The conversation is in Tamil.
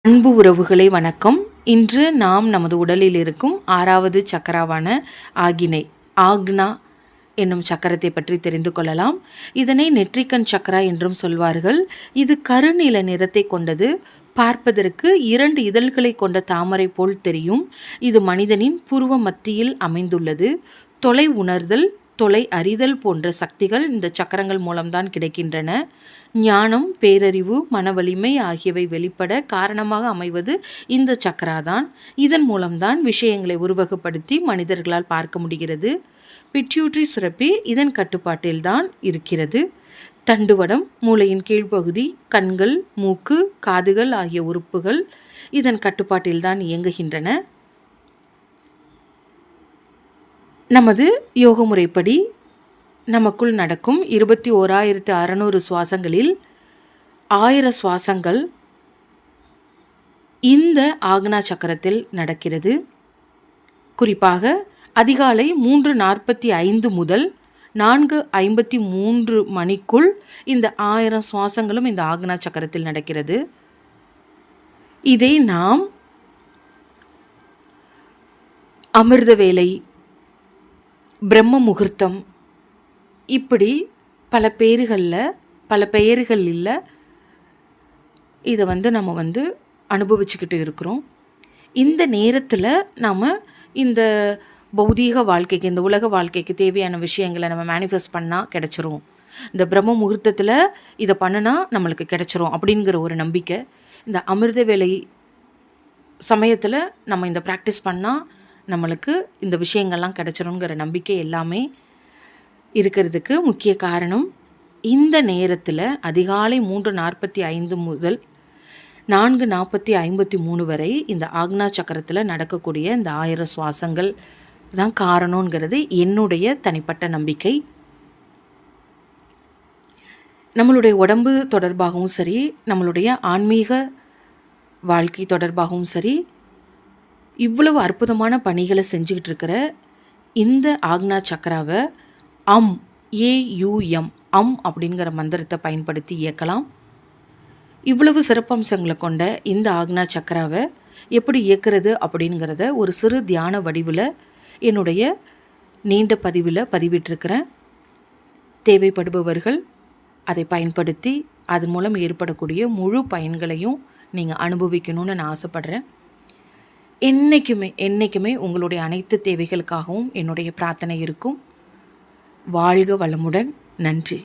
அன்பு உறவுகளை வணக்கம். இன்று நாம் நமது உடலில் இருக்கும் 6வது சக்கராவான ஆக்னா என்னும் சக்கரத்தை பற்றி தெரிந்து கொள்ளலாம். இதனை நெற்றிக்கண் சக்கரா என்றும் சொல்வார்கள். இது கருநீல நிறத்தை கொண்டது. பார்ப்பதற்கு 2 இதழ்களை கொண்ட தாமரை போல் தெரியும். இது மனிதனின் புருவ மத்தியில் அமைந்துள்ளது. தொலை உணர்தல், தொலை அறிதல் போன்ற சக்திகள் இந்த சக்கரங்கள் மூலம்தான் கிடைக்கின்றன. ஞானம், பேரறிவு, மனவலிமை ஆகியவை வெளிப்பட காரணமாக அமைவது இந்த சக்கராதான். இதன் மூலம்தான் விஷயங்களை உருவகப்படுத்தி மனிதர்களால் பார்க்க முடிகிறது. பிட்யூட்டரி சுரப்பி இதன் கட்டுப்பாட்டில்தான் இருக்கிறது. தண்டுவடம், மூளையின் கீழ்ப்பகுதி, கண்கள், மூக்கு, காதுகள் ஆகிய உறுப்புகள் இதன் கட்டுப்பாட்டில்தான் இயங்குகின்றன. நமது யோக முறைப்படி நமக்குள் நடக்கும் 21,600 சுவாசங்களில் 1000 சுவாசங்கள் இந்த ஆக்னா சக்கரத்தில் நடக்கிறது. குறிப்பாக அதிகாலை 3:45 முதல் 4:53 மணிக்குள் இந்த 1000 சுவாசங்களும் இந்த ஆக்னா சக்கரத்தில் நடக்கிறது. இதை நாம் அமிர்த வேலை, பிரம்ம முகூர்த்தம், இப்படி பல பெயர்களில் இதை நம்ம அனுபவிச்சுக்கிட்டு இருக்கிறோம். இந்த நேரத்தில் நாம் இந்த பௌதீக வாழ்க்கைக்கு, இந்த உலக வாழ்க்கைக்கு தேவையான விஷயங்களை நம்ம மேனிஃபெஸ்ட் பண்ணால் கிடச்சிரும். இந்த பிரம்ம முகூர்த்தத்தில் இதை பண்ணினா நம்மளுக்கு கிடச்சிரும் அப்படிங்கிற ஒரு நம்பிக்கை. இந்த அமிர்த வேலை சமயத்தில் நம்ம இந்த ப்ராக்டிஸ் பண்ணால் நம்மளுக்கு இந்த விஷயங்கள்லாம் கிடச்சிருங்கிற நம்பிக்கை எல்லாமே இருக்கிறதுக்கு முக்கிய காரணம். இந்த நேரத்தில் அதிகாலை 3:45 முதல் 4:53 வரை இந்த ஆக்னா சக்கரத்தில் நடக்கக்கூடிய இந்த 1000 சுவாசங்கள் தான் காரணங்கிறது என்னுடைய தனிப்பட்ட நம்பிக்கை. நம்மளுடைய உடம்பு தொடர்பாகவும் சரி, நம்மளுடைய ஆன்மீக வாழ்க்கை தொடர்பாகவும் சரி, இவ்வளவு அற்புதமான பணிகளை செஞ்சுக்கிட்டு இருக்கிற இந்த ஆக்னா சக்கராவை AUM அப்படிங்கிற மந்திரத்தை பயன்படுத்தி இயக்கலாம். இவ்வளவு சிறப்பம்சங்களை கொண்ட இந்த ஆக்னா சக்கராவை எப்படி இயக்கிறது அப்படிங்கிறத ஒரு சிறு தியான வடிவில் என்னுடைய நீண்ட பதிவில் பதிவிட்டிருக்கிறேன். தேவைப்படுபவர்கள் அதை பயன்படுத்தி அதன் மூலம் ஏற்படக்கூடிய முழு பயன்களையும் நீங்கள் அனுபவிக்கணும்னு நான் ஆசைப்பட்றேன். என்றைக்குமே உங்களுடைய அனைத்து தேவைகளுக்காகவும் என்னுடைய பிரார்த்தனை இருக்கும். வாழ்க வளமுடன். நன்றி.